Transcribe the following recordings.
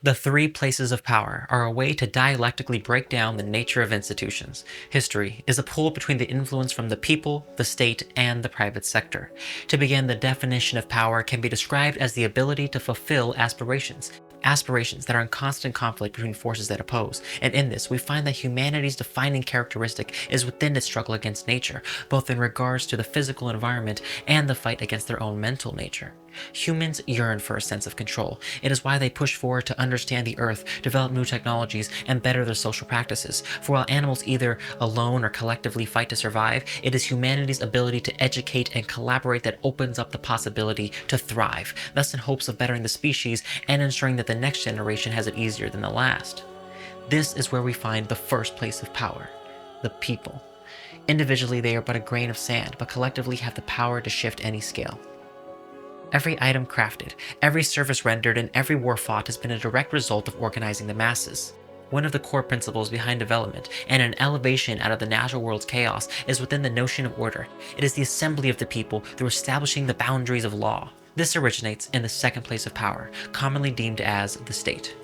The three places of power are a way to dialectically break down the nature of institutions. History is a pull between the influence from the people, the state, and the private sector. To begin, the definition of power can be described as the ability to fulfill aspirations. Aspirations that are in constant conflict between forces that oppose. And in this, we find that humanity's defining characteristic is within its struggle against nature, both in regards to the physical environment and the fight against their own mental nature. Humans yearn for a sense of control. It is why they push forward to understand the earth, develop new technologies, and better their social practices. For while animals either alone or collectively fight to survive, it is humanity's ability to educate and collaborate that opens up the possibility to thrive, thus in hopes of bettering the species and ensuring that the next generation has it easier than the last. This is where we find the first place of power, the people. Individually, they are but a grain of sand, but collectively have the power to shift any scale. Every item crafted, every service rendered, and every war fought has been a direct result of organizing the masses. One of the core principles behind development and an elevation out of the natural world's chaos is within the notion of order. It is the assembly of the people through establishing the boundaries of law. This originates in the second place of power, commonly deemed as the state.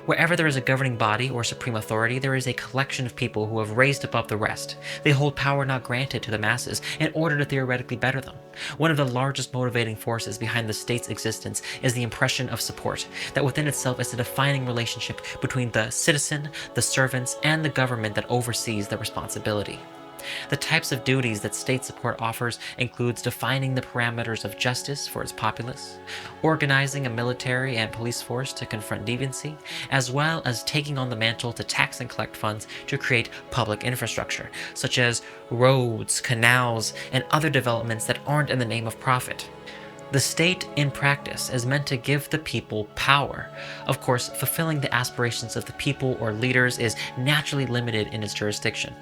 Wherever there is a governing body or supreme authority, there is a collection of people who have raised above the rest. They hold power not granted to the masses in order to theoretically better them. One of the largest motivating forces behind the state's existence is the impression of support, that within itself is a defining relationship between the citizen, the servants, and the government that oversees the responsibility. The types of duties that state support offers includes defining the parameters of justice for its populace, organizing a military and police force to confront deviancy, as well as taking on the mantle to tax and collect funds to create public infrastructure, such as roads, canals, and other developments that aren't in the name of profit. The state, in practice, is meant to give the people power. Of course, fulfilling the aspirations of the people or leaders is naturally limited in its jurisdiction.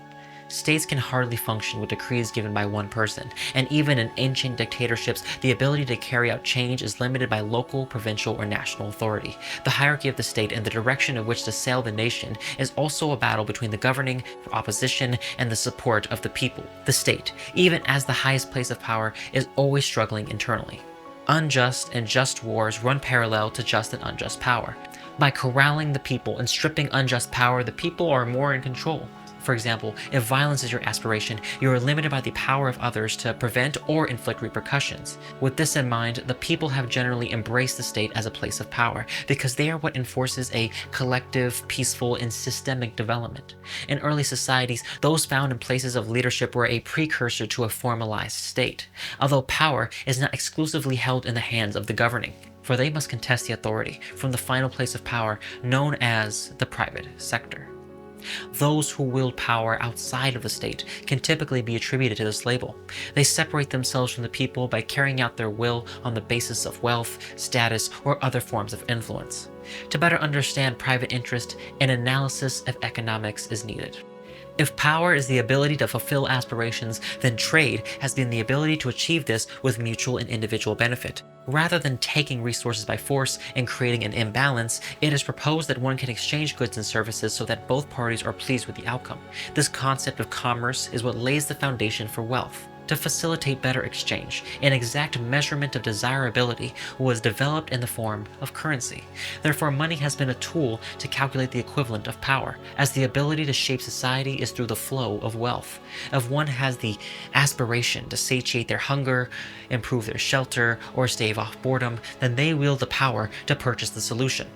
States can hardly function with decrees given by one person, and even in ancient dictatorships, the ability to carry out change is limited by local, provincial, or national authority. The hierarchy of the state and the direction in which to sail the nation is also a battle between the governing, opposition, and the support of the people. The state, even as the highest place of power, is always struggling internally. Unjust and just wars run parallel to just and unjust power. By corralling the people and stripping unjust power, the people are more in control. For example, if violence is your aspiration, you are limited by the power of others to prevent or inflict repercussions. With this in mind, the people have generally embraced the state as a place of power, because they are what enforces a collective, peaceful, and systemic development. In early societies, those found in places of leadership were a precursor to a formalized state, although power is not exclusively held in the hands of the governing, for they must contest the authority from the final place of power known as the private sector. Those who wield power outside of the state can typically be attributed to this label. They separate themselves from the people by carrying out their will on the basis of wealth, status, or other forms of influence. To better understand private interest, an analysis of economics is needed. If power is the ability to fulfill aspirations, then trade has been the ability to achieve this with mutual and individual benefit. Rather than taking resources by force and creating an imbalance, it is proposed that one can exchange goods and services so that both parties are pleased with the outcome. This concept of commerce is what lays the foundation for wealth. To facilitate better exchange, an exact measurement of desirability was developed in the form of currency. Therefore, money has been a tool to calculate the equivalent of power, as the ability to shape society is through the flow of wealth. If one has the aspiration to satiate their hunger, improve their shelter, or stave off boredom, then they wield the power to purchase the solution.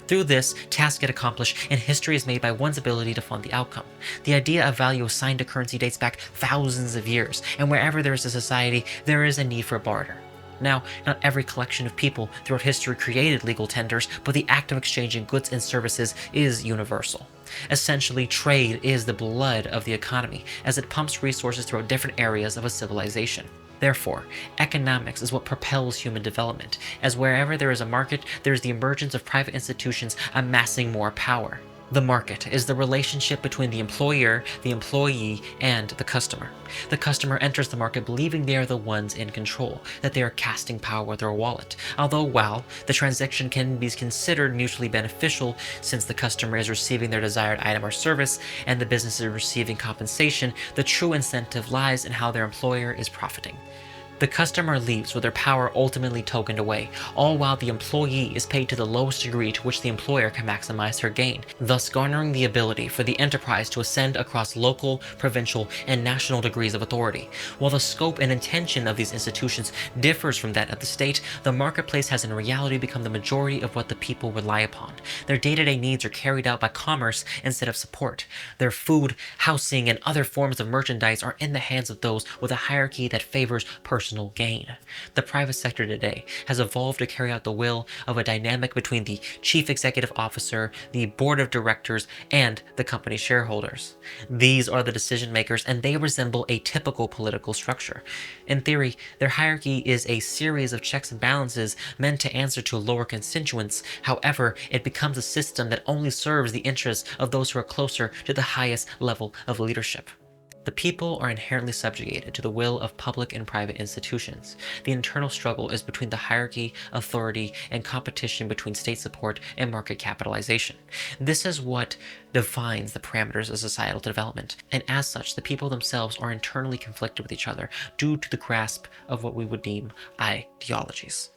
Through this, tasks get accomplished and history is made by one's ability to fund the outcome. The idea of value assigned to currency dates back thousands of years, and wherever there is a society, there is a need for barter. Now, not every collection of people throughout history created legal tenders, but the act of exchanging goods and services is universal. Essentially, trade is the blood of the economy, as it pumps resources throughout different areas of a civilization. Therefore, economics is what propels human development, as wherever there is a market, there is the emergence of private institutions amassing more power. The market is the relationship between the employer, the employee, and the customer. The customer enters the market believing they are the ones in control, that they are casting power with their wallet. Although, while the transaction can be considered mutually beneficial since the customer is receiving their desired item or service and the business is receiving compensation, the true incentive lies in how their employer is profiting. The customer leaves with their power ultimately tokened away, all while the employee is paid to the lowest degree to which the employer can maximize her gain, thus garnering the ability for the enterprise to ascend across local, provincial, and national degrees of authority. While the scope and intention of these institutions differs from that of the state, the marketplace has in reality become the majority of what the people rely upon. Their day-to-day needs are carried out by commerce instead of support. Their food, housing, and other forms of merchandise are in the hands of those with a hierarchy that favors personal gain. The private sector today has evolved to carry out the will of a dynamic between the chief executive officer, the board of directors, and the company shareholders. These are the decision makers, and they resemble a typical political structure. In theory, their hierarchy is a series of checks and balances meant to answer to lower constituents. However, it becomes a system that only serves the interests of those who are closer to the highest level of leadership. The people are inherently subjugated to the will of public and private institutions. The internal struggle is between the hierarchy, authority, and competition between state support and market capitalization. This is what defines the parameters of societal development, and as such, the people themselves are internally conflicted with each other due to the grasp of what we would deem ideologies.